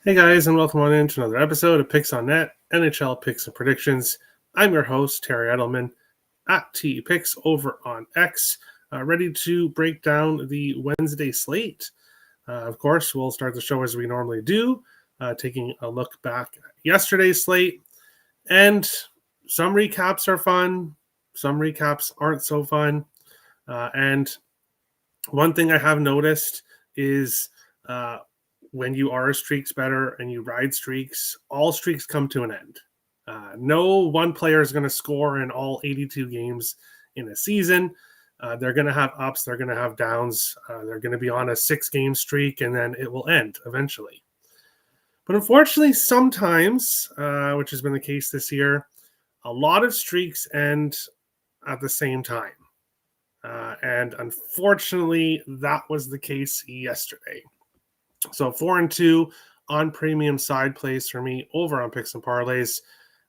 Hey guys, and welcome on into another episode of Picks on Net, NHL Picks and Predictions. I'm your host, Terry Edelman, at TE Picks over on X, ready to break down the Wednesday slate. Of course, we'll start the show as we normally do, taking a look back at yesterday's slate. And some recaps are fun, some recaps aren't so fun. And one thing I have noticed is when you are a streaks bettor and you ride streaks, all streaks come to an end. No one player is going to score in all 82 games in a season. They're going to have ups, they're going to have downs. They're going to be on a 6-game streak, and then it will end eventually. But unfortunately, sometimes, which has been the case this year, a lot of streaks end at the same time. And unfortunately, that was the case yesterday. So 4-2 on premium side plays for me over on picks and parlays.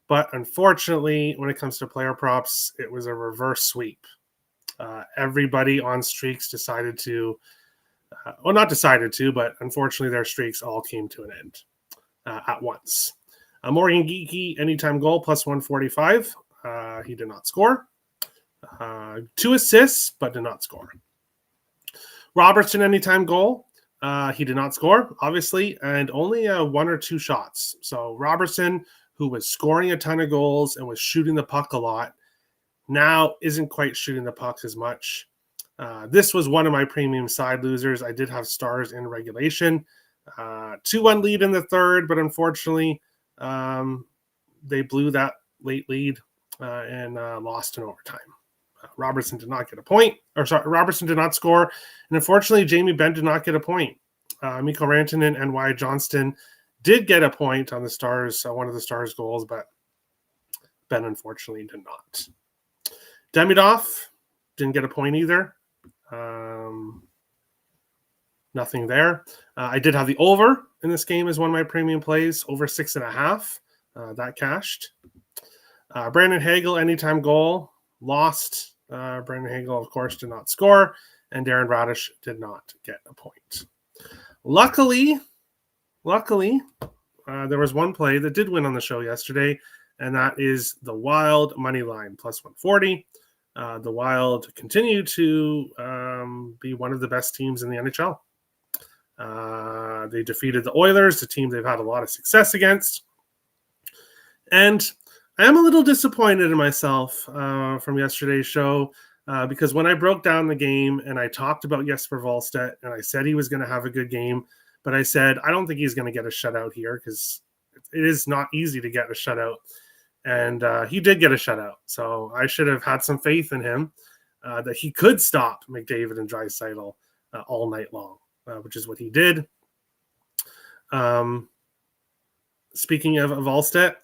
But unfortunately, when it comes to player props, it was a reverse sweep. Everybody on streaks decided to, not decided to, but unfortunately their streaks all came to an end at once. Morgan Geekie, anytime goal, plus 145. He did not score. 2 assists, but did not score. Robertson, anytime goal. He did not score, obviously, and only 1 or 2 shots. So Robertson, who was scoring a ton of goals and was shooting the puck a lot, now isn't quite shooting the puck as much. This was one of my premium side losers. I did have Stars in regulation. 2-1 lead in the third, but unfortunately, they blew that late lead and lost in overtime. Robertson did not get a point. Robertson did not score. And unfortunately, Jamie Benn did not get a point. Mikko Rantanen and Wyatt Johnston did get a point on the Stars, one of the Stars' goals, but Benn unfortunately did not. Demidov didn't get a point either. Nothing there. I did have the over in this game as one of my premium plays, over 6.5. That cashed. Brandon Hagel, anytime goal, lost. Brandon Hagel, of course, did not score, and Darren Radish did not get a point. Luckily, there was one play that did win on the show yesterday, and that is the Wild money line, plus 140. The Wild continue to be one of the best teams in the NHL. They defeated the Oilers, the team they've had a lot of success against. And I am a little disappointed in myself from yesterday's show because when I broke down the game and I talked about Jesper Wallstedt and I said he was going to have a good game, but I said I don't think he's going to get a shutout here because it is not easy to get a shutout. And he did get a shutout. So I should have had some faith in him that he could stop McDavid and Draisaitl all night long, which is what he did. Speaking of Wallstedt,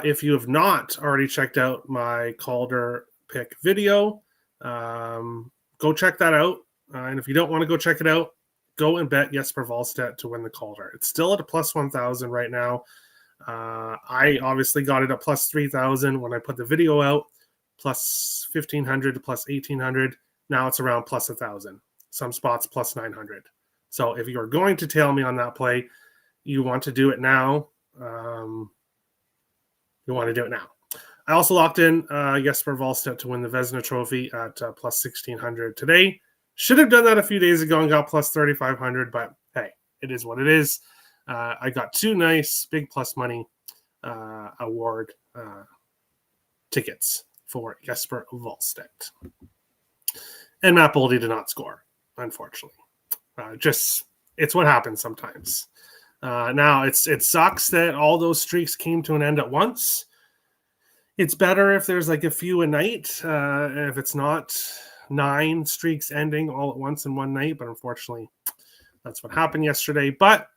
if you have not already checked out my Calder pick video, go check that out. And if you don't want to go check it out, go and bet Jesper Wallstedt to win the Calder. It's still at a plus 1,000 right now. I obviously got it at plus 3,000 when I put the video out, plus 1,500 to plus 1,800. Now it's around plus 1,000. Some spots plus 900. So if you're going to tail me on that play, you want to do it now. You want to do it now. I also locked in Jesper Wallstedt to win the Vezina Trophy at plus 1,600 today. Should have done that a few days ago and got plus 3,500, but hey, it is what it is. I got 2 nice big plus money award tickets for Jesper Wallstedt. And Matt Boldy did not score, unfortunately. It's what happens sometimes. Now, it sucks that all those streaks came to an end at once. It's better if there's like a few a night, if it's not 9 streaks ending all at once in one night. But unfortunately, that's what happened yesterday. But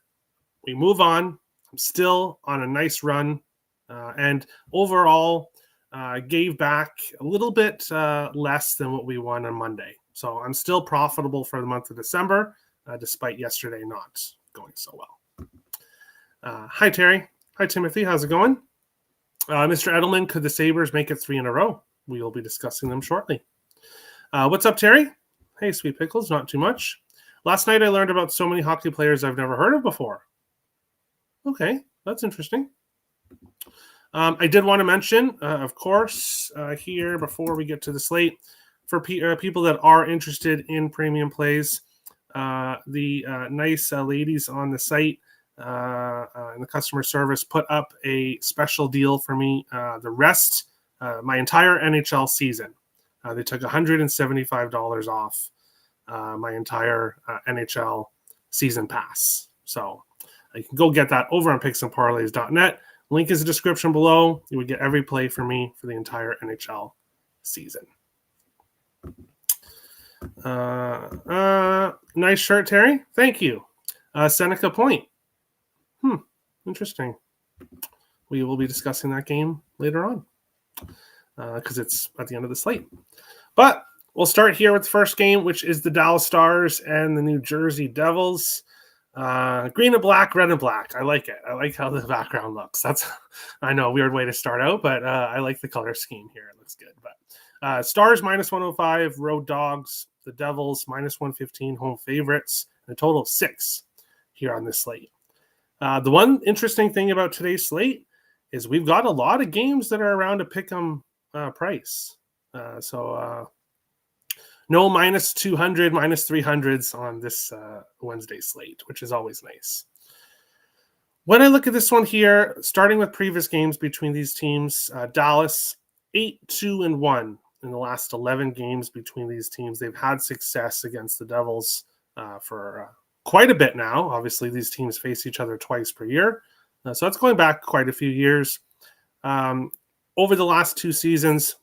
we move on. I'm still on a nice run. And overall, gave back a little bit less than what we won on Monday. So I'm still profitable for the month of December, despite yesterday not going so well. Hi, Terry. Hi, Timothy. How's it going? Mr. Edelman, could the Sabres make it 3 in a row? We will be discussing them shortly. What's up, Terry? Hey, Sweet Pickles. Not too much. Last night I learned about so many hockey players I've never heard of before. Okay, that's interesting. I did want to mention, of course, here before we get to the slate, for people that are interested in premium plays, the nice ladies on the site and the customer service put up a special deal for me. My entire NHL season, they took $175 off my entire NHL season pass. So you can go get that over on picksandparlays.net. Link is in the description below. You would get every play for me for the entire NHL season. Nice shirt, Terry. Thank you. Seneca Point. Interesting. We will be discussing that game later on because it's at the end of the slate. But we'll start here with the first game, which is the Dallas Stars and the New Jersey Devils. Green and black, red and black. I like it. I like how the background looks. I know, a weird way to start out, but I like the color scheme here. It looks good. But Stars minus 105, road dogs. The Devils minus 115, home favorites. And a total of 6 here on this slate. The one interesting thing about today's slate is we've got a lot of games that are around a pick'em price. No minus 200, minus 300s on this Wednesday slate, which is always nice. When I look at this one here, starting with previous games between these teams, Dallas 8-2-1 in the last 11 games between these teams. They've had success against the Devils for quite a bit now. Obviously, these teams face each other twice per year. So that's going back quite a few years. Over the last 2 seasons,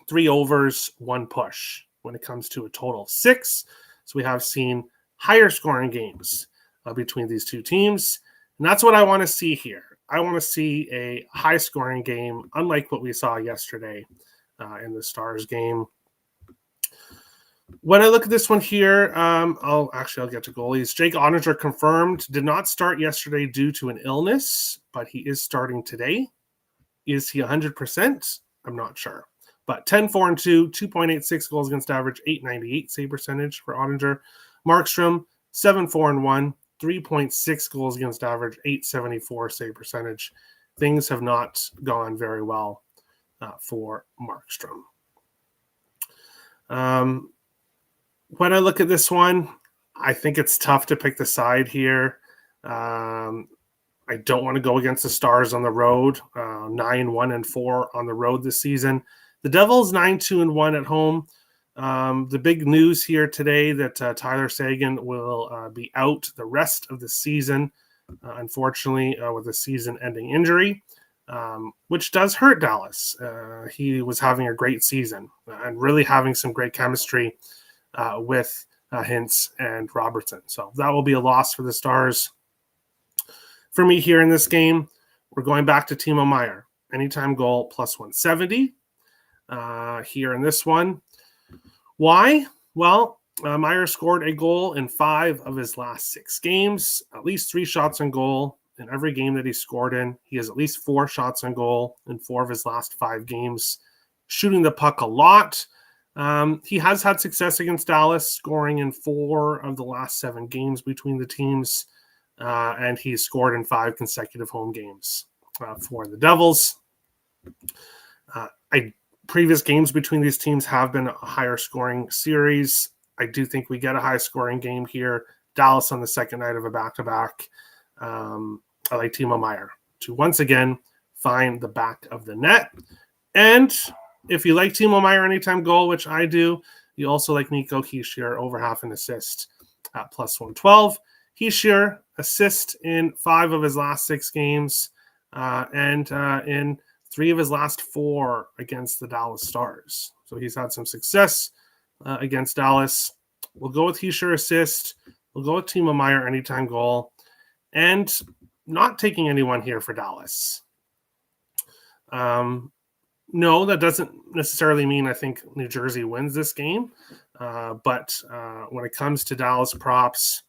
3 overs, 1 push when it comes to a total of 6. So we have seen higher scoring games between these 2 teams. And that's what I want to see here. I want to see a high scoring game, unlike what we saw yesterday in the Stars game. When I look at this one here, I'll get to goalies. Jake Oettinger confirmed, did not start yesterday due to an illness, but he is starting today. Is he 100%? I'm not sure. But 10-4-2, 2.86 goals against average, 898 save percentage for Oettinger. Markstrom, 7-4-1, 3.6 goals against average, 874 save percentage. Things have not gone very well for Markstrom. When I look at this one, I think it's tough to pick the side here. I don't want to go against the Stars on the road. 9-1-4 on the road this season. The Devils 9-2-1 at home. The big news here today that Tyler Seguin will be out the rest of the season, unfortunately, with a season-ending injury, which does hurt Dallas. He was having a great season and really having some great chemistry with Hintz and Robertson. So that will be a loss for the Stars. For me here in this game, we're going back to Timo Meier. Anytime goal plus 170 here in this one. Why? Well, Meier scored a goal in 5 of his last 6 games, at least 3 shots on goal in every game that he scored in. He has at least 4 shots on goal in 4 of his last 5 games, shooting the puck a lot. He has had success against Dallas, scoring in 4 of the last 7 games between the teams, and he's scored in 5 consecutive home games for the Devils. Previous games between these teams have been a higher scoring series. I do think we get a high scoring game here. Dallas on the second night of a back-to-back. I like Timo Meier to once again find the back of the net. And if you like Timo Meier anytime goal, which I do, you also like Nico Hischier over half an assist at plus 112. Hischier assist in 5 of his last 6 games and in 3 of his last 4 against the Dallas Stars. So he's had some success against Dallas. We'll go with Hischier assist. We'll go with Timo Meier anytime goal. And not taking anyone here for Dallas. No, that doesn't necessarily mean I think New Jersey wins this game. But when it comes to Dallas props,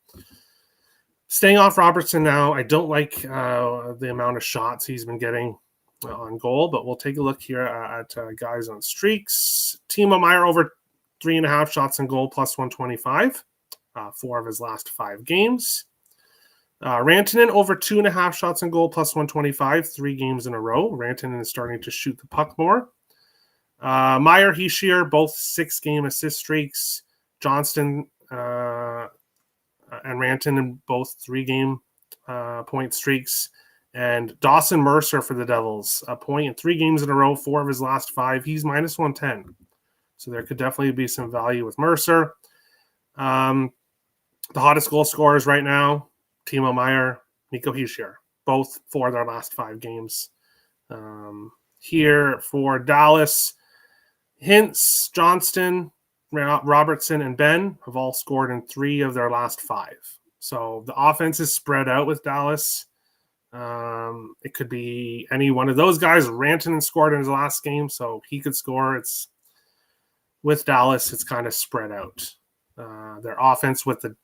staying off Robertson now, I don't like the amount of shots he's been getting on goal, but we'll take a look here at guys on streaks. Timo Meier over 3.5 shots on goal plus 125, 4 of his last 5 games. Rantanen over 2.5 shots on goal plus 125, 3 games in a row. Rantanen is starting to shoot the puck more. Meyer, Hischier, both 6-game assist streaks. Johnston and Rantanen, both 3-game point streaks. And Dawson Mercer for the Devils, a point in 3 games in a row, 4 of his last 5. He's minus 110. So there could definitely be some value with Mercer. The hottest goal scorers right now, Timo Meyer, Nico Hischier, both for their last 5 games. Here for Dallas, Hintz, Johnston, Robertson, and Ben have all scored in 3 of their last 5. So the offense is spread out with Dallas. It could be any one of those guys. Rantanen scored in his last game, so he could score. It's with Dallas, it's kind of spread out. Their offense with the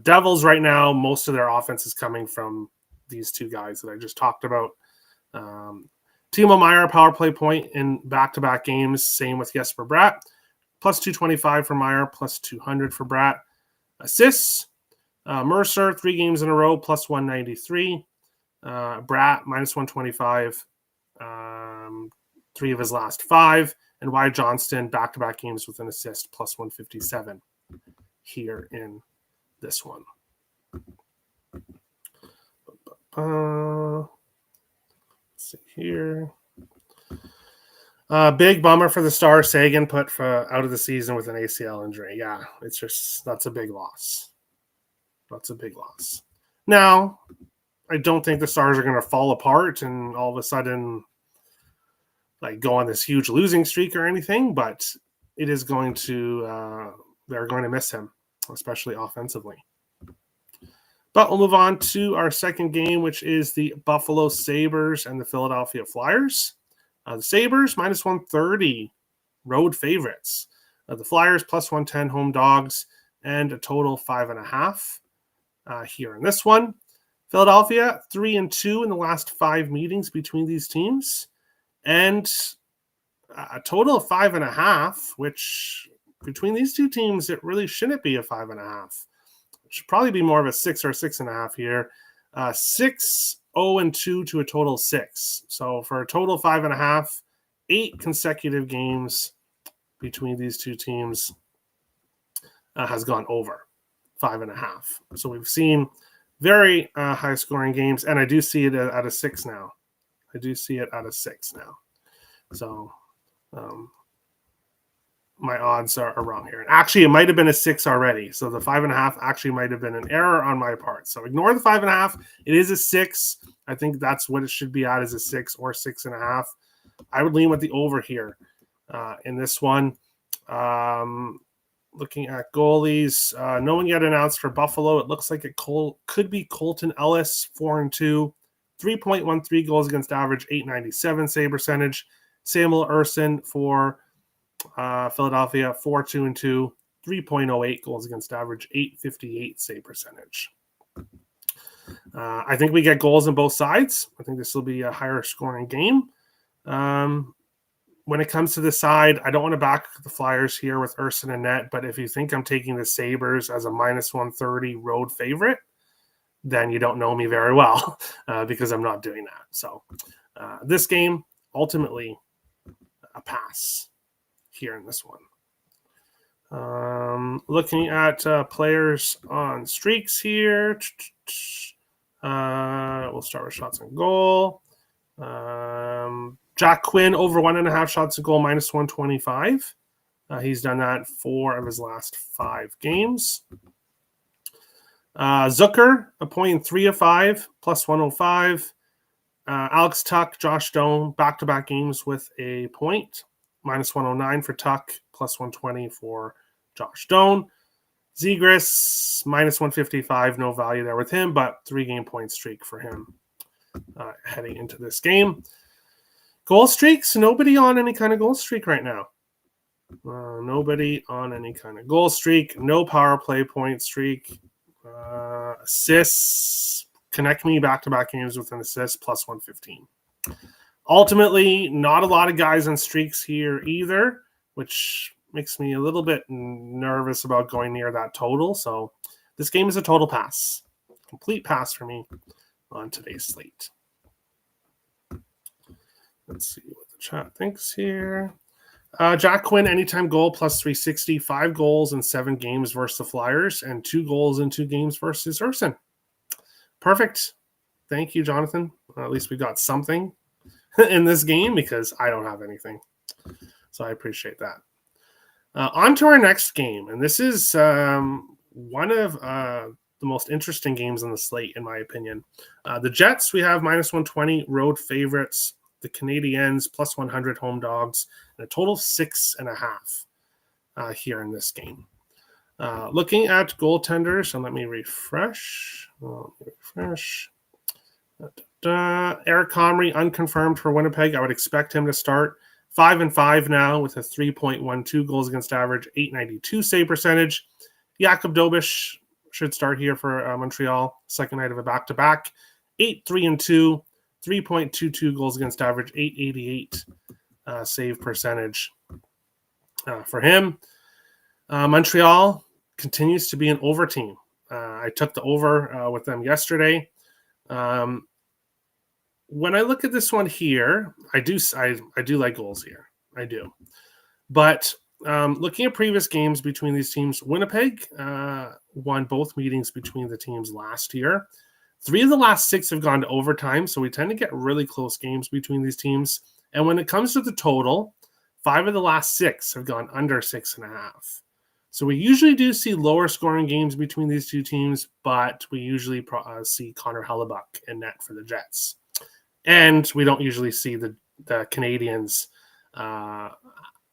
Devils right now, most of their offense is coming from these 2 guys that I just talked about. Timo Meyer, power play point in back-to-back games. Same with Jesper Bratt. Plus 225 for Meyer, plus 200 for Bratt. Assists, Mercer, 3 games in a row, plus 193. Bratt, minus 125. 3 of his last 5. And Wyatt Johnston, back-to-back games with an assist, plus 157 here in this one. Let's see here. Big bummer for the Stars. Sagan put out of the season with an ACL injury. Yeah, that's a big loss. That's a big loss. Now, I don't think the Stars are going to fall apart and all of a sudden go on this huge losing streak or anything, but it is going to they're going to miss him, especially offensively. But we'll move on to our second game, which is the Buffalo Sabres and the Philadelphia Flyers. The Sabres, minus 130, road favorites. The Flyers, plus 110, home dogs, and a total 5.5 here in this one. Philadelphia, 3-2 in the last 5 meetings between these teams. And a total of 5.5, which between these 2 teams, it really shouldn't be a 5.5. It should probably be more of a 6 or 6.5 here. 6-0-2 to a total 6. So for a total 5.5, 8 consecutive games between these 2 teams has gone over 5.5. So we've seen very high scoring games, and I do see it at a 6 now. So my odds are wrong here. And actually, it might have been a 6 already. So the 5.5 actually might have been an error on my part. So ignore the 5.5. It is a 6. I think that's what it should be at, is a 6 or 6.5. I would lean with the over here in this one. Looking at goalies, no one yet announced for Buffalo. It looks like it could be Colton Ellis, 4-2. 3.13 goals against average, 897 save percentage. Samuel Ersson for Philadelphia, 4-2-2, 3.08 goals against average, 858 save percentage. I think we get goals on both sides. I think this will be a higher scoring game. When it comes to the side, I don't want to back the Flyers here with Ersson and net, but if you think I'm taking the Sabres as a minus 130 road favorite, then you don't know me very well because I'm not doing that. So this game, ultimately, a pass here in this one. Looking at players on streaks here. We'll start with shots on goal. Jack Quinn over 1.5 shots on goal, minus 125. He's done that 4 of his last 5 games. Zucker, a point in 3 of 5, plus 105. Alex Tuch, Josh Doan, back-to-back games with a point. Minus 109 for Tuch, plus 120 for Josh Doan. Zegras, minus 155, no value there with him, but 3-game point streak for him heading into this game. Goal streaks, nobody on any kind of goal streak right now. Nobody on any kind of goal streak. No power play point streak. Assists, connect me back-to-back games with an assist, plus 115. Ultimately, not a lot of guys on streaks here either, which makes me a little bit nervous about going near that total. So this game is a total pass. complete pass for me on today's slate. Let's see what the chat thinks here. Jack Quinn, anytime goal, plus 360, 5 goals in 7 games versus the Flyers, and 2 goals in 2 games versus Urson. Perfect. Thank you, Jonathan. At least we got something in this game because I don't have anything. So I appreciate that. On to our next game. And this is one of the most interesting games on the slate, in my opinion. The Jets, we have minus 120 road favorites. The Canadiens, plus 100 home dogs. And a total of 6.5 here in this game. Looking at goaltenders, and let me refresh. Eric Comrie, unconfirmed for Winnipeg. I would expect him to start 5-5 now with a 3.12 goals against average, 892 save percentage. Jakub Dobeš should start here for Montreal, second night of a back-to-back. 8-3-2, 3.22 goals against average, 888 save percentage for him. Montreal continues to be an over team. I took the over with them yesterday. When I look at this one here, I do like goals here. I do. But looking at previous games between these teams, Winnipeg won both meetings between the teams last year. 3 of the last 6 have gone to overtime, so we tend to get really close games between these teams. And when it comes to the total, 5 of the last 6 have gone under 6.5. So we usually do see lower scoring games between these two teams, but we usually see Connor Hellebuck in net for the Jets. And we don't usually see the Canadiens on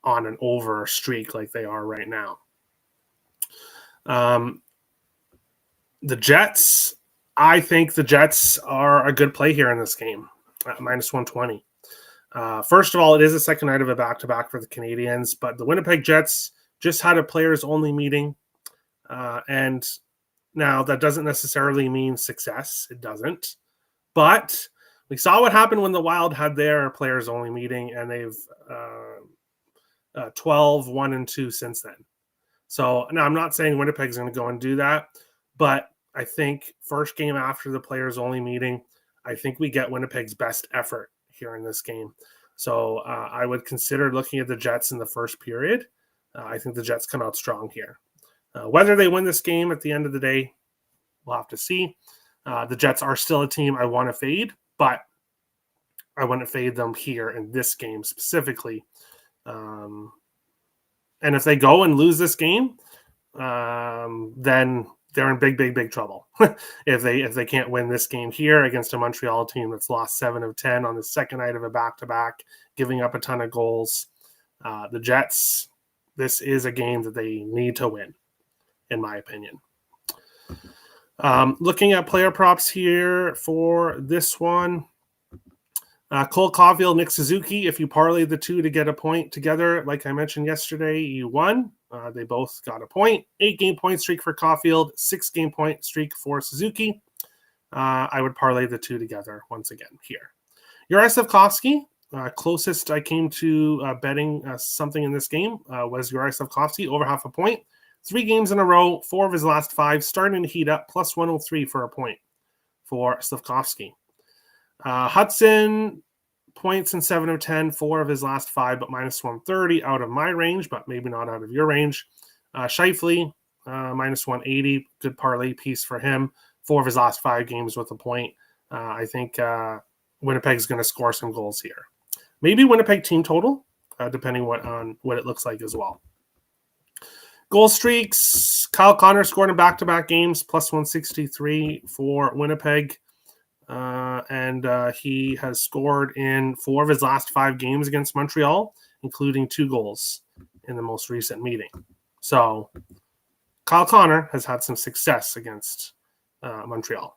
an over streak like they are right now. The Jets, I think the Jets are a good play here in this game at minus 120. First of all, it is the second night of a back-to-back for the Canadiens, but the Winnipeg Jets just had a players-only meeting. And now that doesn't necessarily mean success. It doesn't. But we saw what happened when the Wild had their players-only meeting, and they've 12-1-2 since then. So now I'm not saying Winnipeg's going to go and do that, but I think first game after the players-only meeting, I think we get Winnipeg's best effort here in this game. So I would consider looking at the Jets in the first period. I think the Jets come out strong here. Whether they win this game at the end of the day, we'll have to see. The Jets are still a team I want to fade, but I want to fade them here in this game specifically. And if they go and lose this game, then they're in big trouble. if they can't win this game here against a Montreal team that's lost 7 of 10 on the second night of a back-to-back, giving up a ton of goals. The Jets, this is a game that they need to win, in my opinion. Looking at player props here for this one. Cole Caulfield, Nick Suzuki. If you parlay the two to get a point together, like I mentioned yesterday, you won. They both got a point. 8-game point streak for Caulfield, 6-game point streak for Suzuki. I would parlay the two together once again here. Juraj Slafkovsky, closest I came to betting something in this game was Juraj Slafkovsky, over half a point. 3 games in a row, 4 of his last 5, starting to heat up, plus 103 for a point for Slafkovsky. Hudson, points in 7 of 10, 4 of his last 5, but minus 130 out of my range, but maybe not out of your range. Scheifele, minus 180, good parlay piece for him. 4 of his last 5 games with a point. I think Winnipeg's going to score some goals here. Maybe Winnipeg team total, depending on what it looks like as well. Goal streaks, Kyle Connor scored in back-to-back games, plus 163 for Winnipeg. And he has scored in 4 of his last 5 games against Montreal, including 2 goals in the most recent meeting. So Kyle Connor has had some success against Montreal.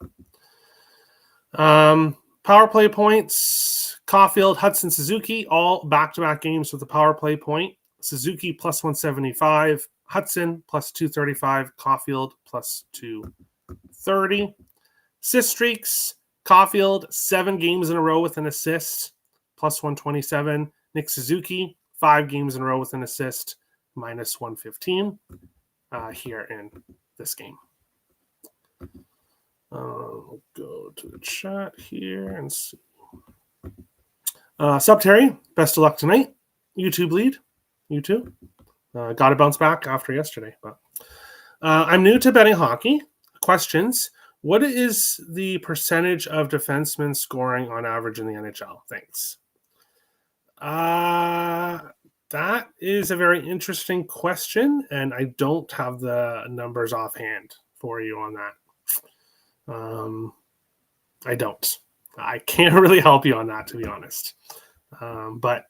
Power play points, Caulfield, Hudson, Suzuki, all back-to-back games with a power play point. Suzuki plus 175, Hudson plus 235, Caulfield plus 230. Assist streaks, Caulfield, 7 games in a row with an assist, plus 127. Nick Suzuki, 5 games in a row with an assist, minus 115 here in this game. We'll go to the chat here and see. Sup, Terry? Best of luck tonight. YouTube lead. You too. Got to bounce back after yesterday. But I'm new to betting hockey. Questions. What is the percentage of defensemen scoring on average in the NHL? Thanks. That is a very interesting question, and I don't have the numbers offhand for you on that. I don't. I can't really help you on that, to be honest. But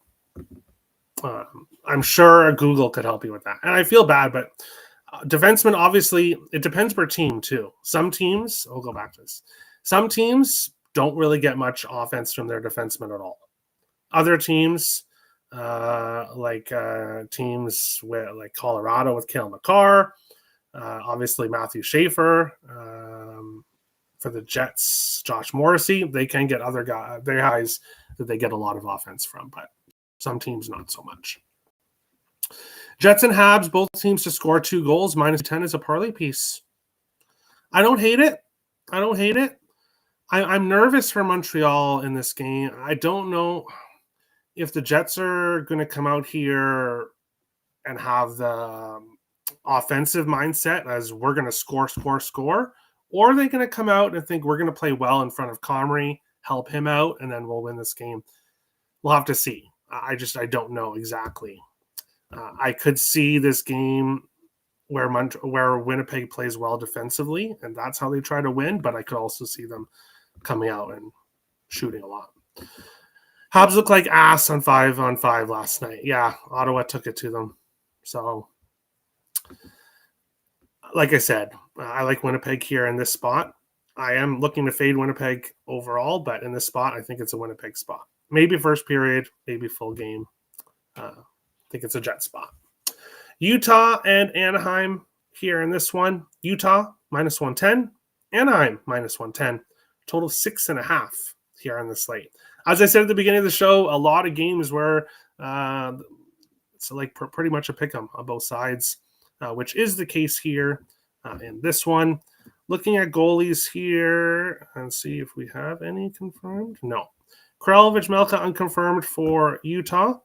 I'm sure Google could help you with that. And I feel bad, but defensemen, obviously, it depends per team, too. Some teams, I'll go back to this. Some teams don't really get much offense from their defensemen at all. Other teams, teams with like Colorado with Cale Makar, obviously Matthew Schaefer, for the Jets, Josh Morrissey, they can get other guys that they get a lot of offense from, but some teams not so much. Jets and Habs, both teams to score 2 goals, -10 is a parlay piece. I don't hate it. I'm nervous for Montreal in this game. I don't know if the Jets are going to come out here and have the offensive mindset as we're going to score, or are they going to come out and think we're going to play well in front of Comrie, help him out, and then we'll win this game? We'll have to see. I don't know exactly. I could see this game where Winnipeg plays well defensively, and that's how they try to win, but I could also see them coming out and shooting a lot. Habs looked like ass on 5-on-5 last night. Yeah, Ottawa took it to them. So, like I said, I like Winnipeg here in this spot. I am looking to fade Winnipeg overall, but in this spot, I think it's a Winnipeg spot. Maybe first period, maybe full game. I think it's a Jet spot. Utah and Anaheim here in this one. Utah, -110. Anaheim, -110. Total 6.5 here on the slate. As I said at the beginning of the show, a lot of games where it's like pretty much a pick 'em on both sides, which is the case here in this one. Looking at goalies here and see if we have any confirmed. No. Kralovic-Melka unconfirmed for Utah.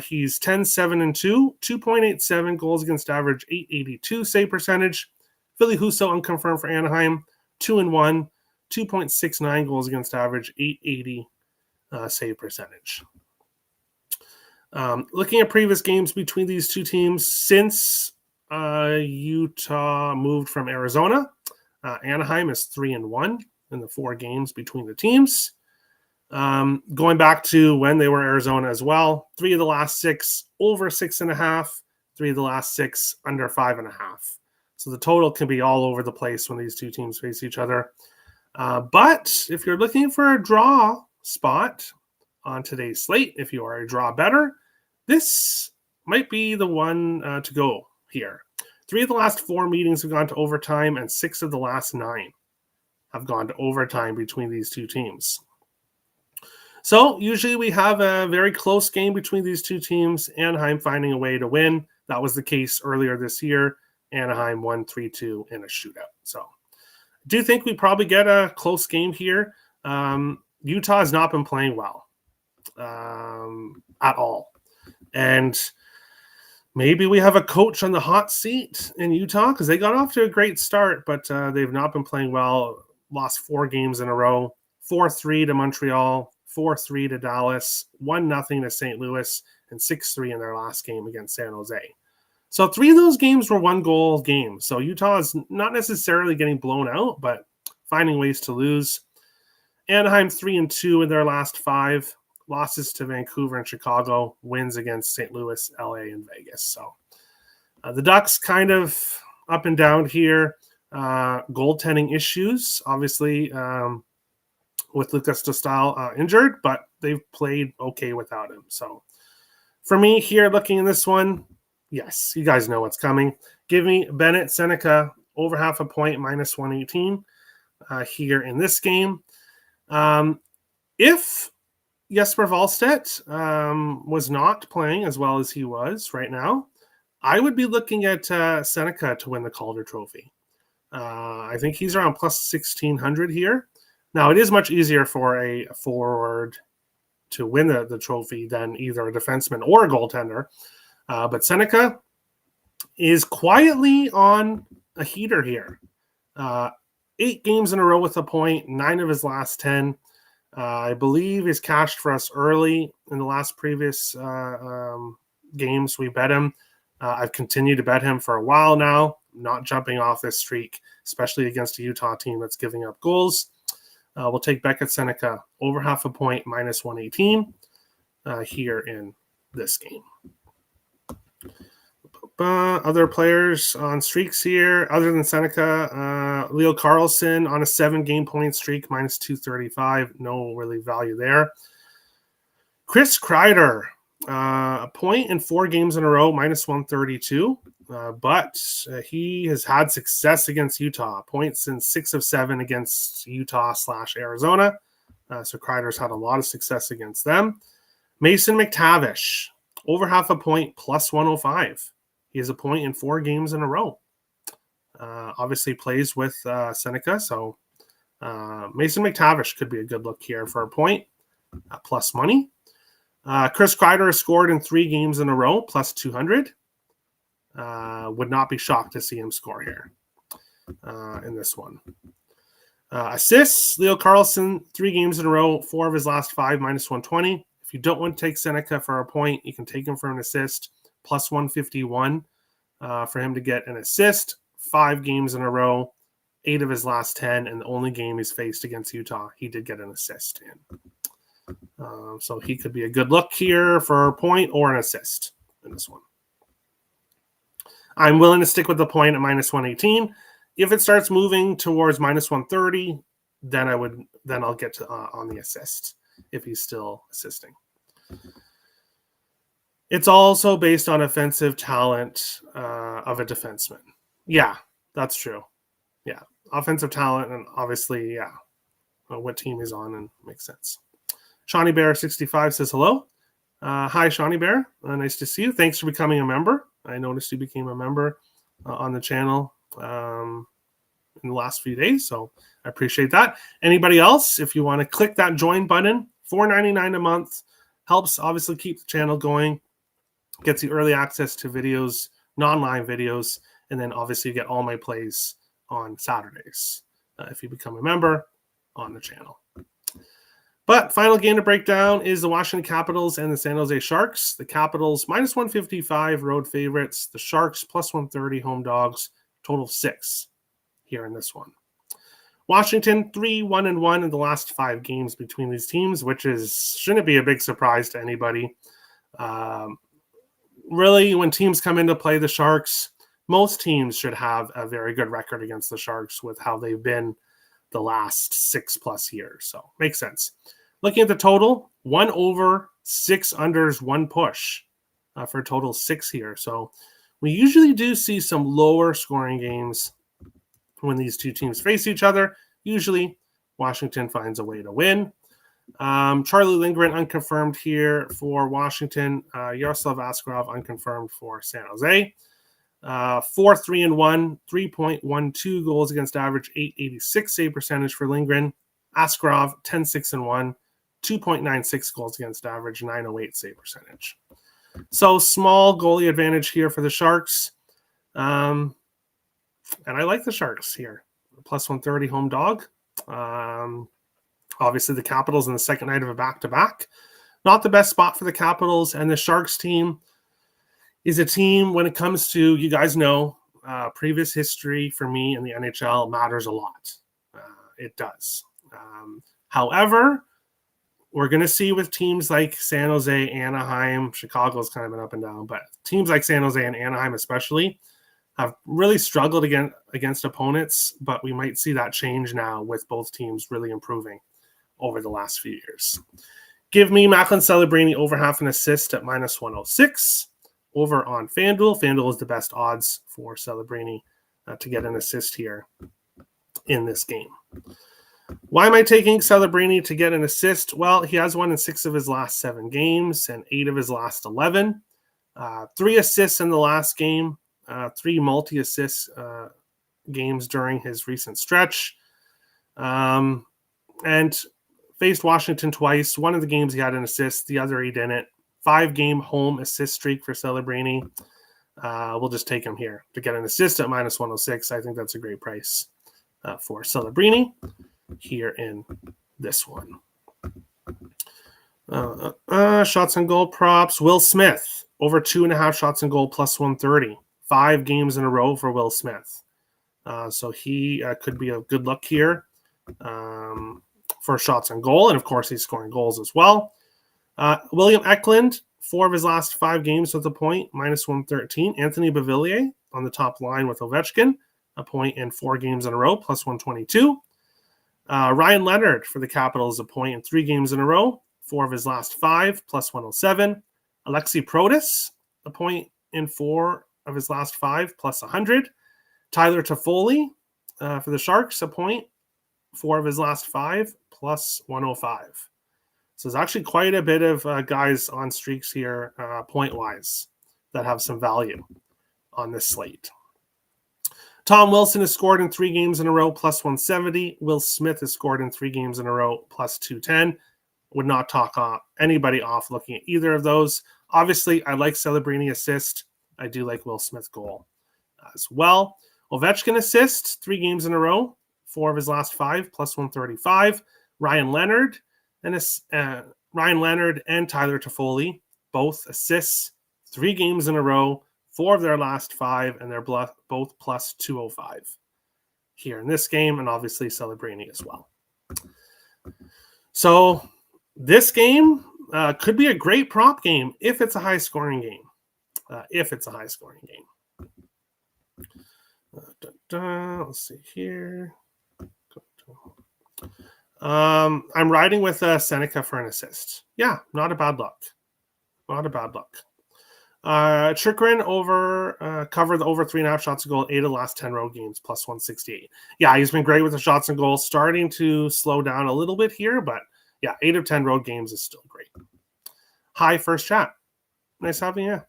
He's 10-7-2, 2.87 goals against average, 882 save percentage. Philly Husso unconfirmed for Anaheim, 2-1, 2.69 goals against average, 880 save percentage. Looking at previous games between these two teams since Utah moved from Arizona, Anaheim is 3-1 in the 4 games between the teams. Going back to when they were Arizona as well, 3 of the last 6 over 6.5, 3 of the last 6 under 5.5. So the total can be all over the place when these two teams face each other. But if you're looking for a draw spot on today's slate, if you are a draw bettor, this might be the one to go here. 3 of the last 4 meetings have gone to overtime, and 6 of the last 9 have gone to overtime between these two teams. So usually we have a very close game between these two teams, Anaheim finding a way to win. That was the case earlier this year. Anaheim won 3-2 in a shootout. So I do think we probably get a close game here. Utah has not been playing well at all. And maybe we have a coach on the hot seat in Utah because they got off to a great start, but they've not been playing well. Lost 4 games in a row, 4-3 to Montreal, 4-3 to Dallas, 1-0 to St. Louis, and 6-3 in their last game against San Jose. So 3 of those games were 1-goal games. So Utah is not necessarily getting blown out, but finding ways to lose. Anaheim 3-2 in their last 5. Losses to Vancouver and Chicago, wins against St. Louis, LA, and Vegas. So the Ducks kind of up and down here. Goaltending issues, obviously, with Lucas Dostal injured, but they've played okay without him. So for me here, looking in this one, yes, you guys know what's coming. Give me Bennett Seneca over half a point, -118 here in this game. If Jesper Wallstedt was not playing as well as he was right now, I would be looking at Seneca to win the Calder Trophy. I think he's around plus 1,600 here. Now, it is much easier for a forward to win the trophy than either a defenseman or a goaltender. But Seneca is quietly on a heater here. 8 games in a row with a point, 9 of his last 10. I believe he's cashed for us early in the last previous games we bet him. I've continued to bet him for a while now, not jumping off this streak, especially against a Utah team that's giving up goals. We'll take Beckett Seneca over half a point, minus 118 here in this game. Other players on streaks here, other than Seneca, Leo Carlson on a 7-game point streak, minus 235. No really value there. Chris Kreider, a point in 4 games in a row, minus 132. But he has had success against Utah. Points in 6 of 7 against Utah/Arizona. So Kreider's had a lot of success against them. Mason McTavish, over half a point, plus 105. He has a point in 4 games in a row. Obviously plays with Seneca, so Mason McTavish could be a good look here for a point, plus money. Chris Kreider has scored in 3 games in a row, plus 200. Would not be shocked to see him score here in this one. Assists, Leo Carlson, 3 games in a row, 4 of his last 5, minus 120. If you don't want to take Seneca for a point, you can take him for an assist. Plus 151 for him to get an assist. 5 games in a row, 8 of his last 10, and the only game he's faced against Utah, he did get an assist in. So he could be a good look here for a point or an assist in this one. I'm willing to stick with the point at minus 118. If it starts moving towards minus 130, then I'll get to, on the assist if he's still assisting. It's also based on offensive talent of a defenseman. Yeah, that's true. Yeah, offensive talent, and obviously, yeah, what team he's on, and makes sense. Shawnee Bear 65 says hello. Hi, Shawnee Bear. Nice to see you. Thanks for becoming a member. I noticed you became a member on the channel in the last few days, so I appreciate that. Anybody else, if you want to click that join button, $4.99 a month, helps obviously keep the channel going. Gets you early access to videos, non-live videos, and then obviously you get all my plays on Saturdays if you become a member on the channel. But final game to break down is the Washington Capitals and the San Jose Sharks. The Capitals, minus 155 road favorites. The Sharks, plus 130 home dogs. Total 6 here in this one. Washington, 3-1-1 in the last 5 games between these teams, which shouldn't be a big surprise to anybody. Really, when teams come in to play the Sharks, most teams should have a very good record against the Sharks with how they've been the last 6+ years. So makes sense. Looking at the total, 1 over, 6 unders, 1 push for a total 6 here. So we usually do see some lower scoring games when these two teams face each other. Usually Washington finds a way to win. Charlie Lindgren unconfirmed here for Washington. Yaroslav Askarov unconfirmed for San Jose. 4-3-1, 3.12 goals against average, 886 save percentage for Lindgren. Askarov 10-6-1, 2.96 goals against average, 908 save percentage. So small goalie advantage here for the Sharks. And I like the Sharks here. Plus 130 home dog. Obviously, the Capitals in the second night of a back-to-back. Not the best spot for the Capitals. And the Sharks team is a team, when it comes to, you guys know, previous history for me in the NHL matters a lot. It does. However, we're going to see with teams like San Jose, Anaheim, Chicago's kind of been up and down, but teams like San Jose and Anaheim especially have really struggled against opponents, but we might see that change now with both teams really improving over the last few years. Give me Macklin Celebrini over half an assist at minus 106 over on FanDuel. FanDuel is the best odds for Celebrini to get an assist here in this game. Why am I taking Celebrini to get an assist? Well, he has one in 6 of his last 7 games and 8 of his last 11. 3 assists in the last game, 3 multi-assists games during his recent stretch. And faced Washington twice. One of the games he had an assist, the other he didn't. 5-game home assist streak for Celebrini. We'll just take him here to get an assist at minus 106. I think that's a great price for Celebrini here in this one. Shots on goal props. Will Smith, over 2.5 shots on goal, plus 130. 5 games in a row for Will Smith. So he could be a good look here for shots on goal. And, of course, he's scoring goals as well. William Eklund, 4 of his last 5 games with a point, minus 113. Anthony Beauvillier on the top line with Ovechkin, a point in 4 games in a row, plus 122. Ryan Leonard for the Capitals, a point in 3 games in a row, 4 of his last 5, plus 107. Alexi Protas, a point in 4 of his last 5, plus 100. Tyler Toffoli for the Sharks, a point, 4 of his last 5, plus 105. So there's actually quite a bit of guys on streaks here, point-wise, that have some value on this slate. Tom Wilson has scored in 3 games in a row, plus 170. Will Smith has scored in 3 games in a row, plus 210. Would not talk anybody off looking at either of those. Obviously, I like Celebrini assist. I do like Will Smith goal as well. Ovechkin assist, 3 games in a row, 4 of his last 5, plus 135. Ryan Leonard and Tyler Toffoli, both assists, 3 games in a row, 4 of their last 5, and they're both plus 205 here in this game, and obviously Celebrini as well. So this game could be a great prop game if it's a high-scoring game. Let's see here. I'm riding with Seneca for an assist. Yeah, not a bad luck. Chikrin covered the over 3.5 shots a goal, 8 of the last 10 road games, plus 168. Yeah, he's been great with the shots and goals. Starting to slow down a little bit here, but yeah, 8 of 10 road games is still great. Hi, first chat. Nice having you.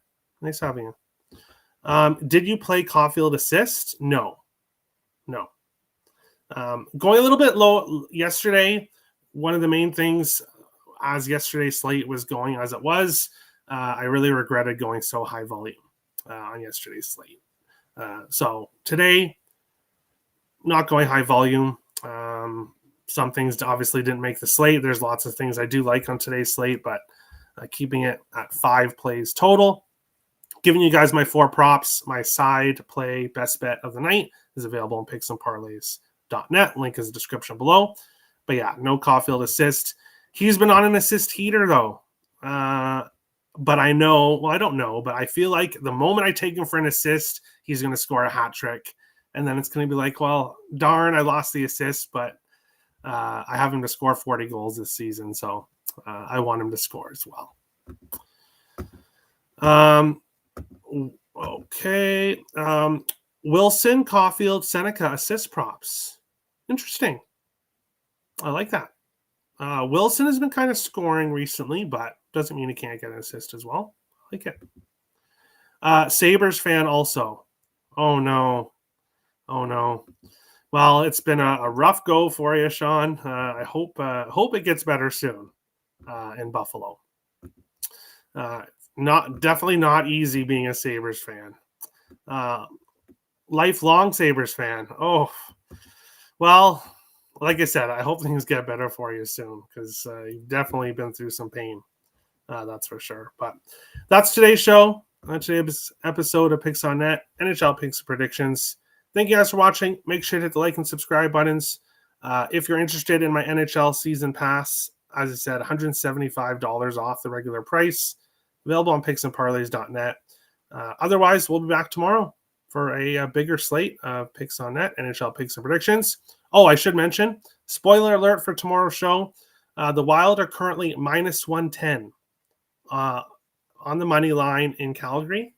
Did you play Caulfield assist? No. Going a little bit low yesterday. One of the main things, as yesterday's slate was going as it was, I really regretted going so high volume on yesterday's slate. So today, not going high volume. Some things obviously didn't make the slate. There's lots of things I do like on today's slate, but keeping it at 5 plays total. Giving you guys my 4 props. My side play best bet of the night is available on picksandparlays.net. Link is in the description below. But yeah, no Caulfield assist. He's been on an assist heater though. But I don't know, but I feel like the moment I take him for an assist, he's going to score a hat trick. And then it's going to be like, well, darn, I lost the assist, but I have him to score 40 goals this season. So I want him to score as well. Okay. Wilson, Caulfield, Seneca, assist props. Interesting. I like that. Wilson has been kind of scoring recently, but doesn't mean he can't get an assist as well. I like it. Sabres fan also. Oh, no. Well, it's been a rough go for you, Sean. I hope it gets better soon in Buffalo. Definitely not easy being a Sabres fan. Lifelong Sabres fan. Oh, well, like I said, I hope things get better for you soon because you've definitely been through some pain. That's for sure. But that's today's show. Today's episode of Picks on Net, NHL Picks and Predictions. Thank you guys for watching. Make sure to hit the like and subscribe buttons. If you're interested in my NHL season pass, as I said, $175 off the regular price. Available on picksandparlays.net. Otherwise, we'll be back tomorrow for a bigger slate of Picks on Net, NHL Picks and Predictions. Oh, I should mention, spoiler alert for tomorrow's show, the Wild are currently minus 110 on the money line in Calgary.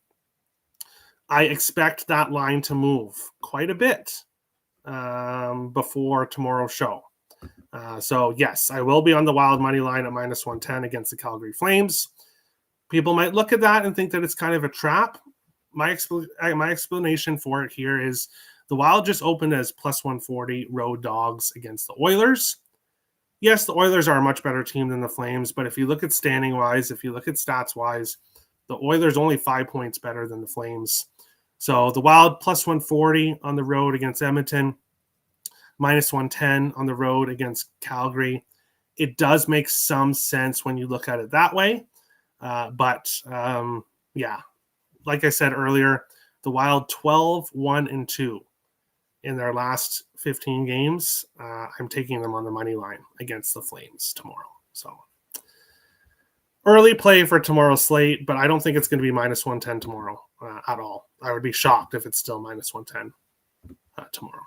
I expect that line to move quite a bit before tomorrow's show. So, yes, I will be on the Wild money line at minus 110 against the Calgary Flames. People might look at that and think that it's kind of a trap. My explanation for it here is The Wild just opened as plus 140 road dogs against the Oilers. Yes, the Oilers are a much better team than the Flames, but if you look at standing wise, if you look at stats wise, the Oilers only 5 points better than the Flames. So the Wild plus 140 on the road against Edmonton, minus 110 on the road against Calgary. It does make some sense when you look at it that way. But like I said earlier, the Wild 12-1-2 in their last 15 games. I'm taking them on the money line against the Flames tomorrow. So early play for tomorrow's slate, but I don't think it's going to be minus 110 tomorrow at all. I would be shocked if it's still minus 110 tomorrow.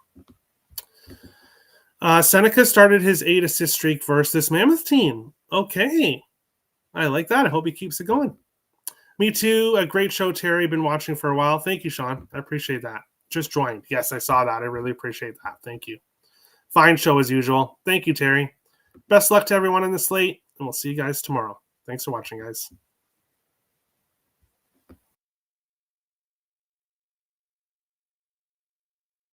Seneca started his 8-assist streak versus this Mammoth team. Okay. I like that. I hope he keeps it going. Me too. A great show, Terry. Been watching for a while. Thank you, Sean. I appreciate that. Just joined. Yes, I saw that. I really appreciate that. Thank you. Fine show as usual. Thank you, Terry. Best luck to everyone in the slate, and we'll see you guys tomorrow. Thanks for watching, guys.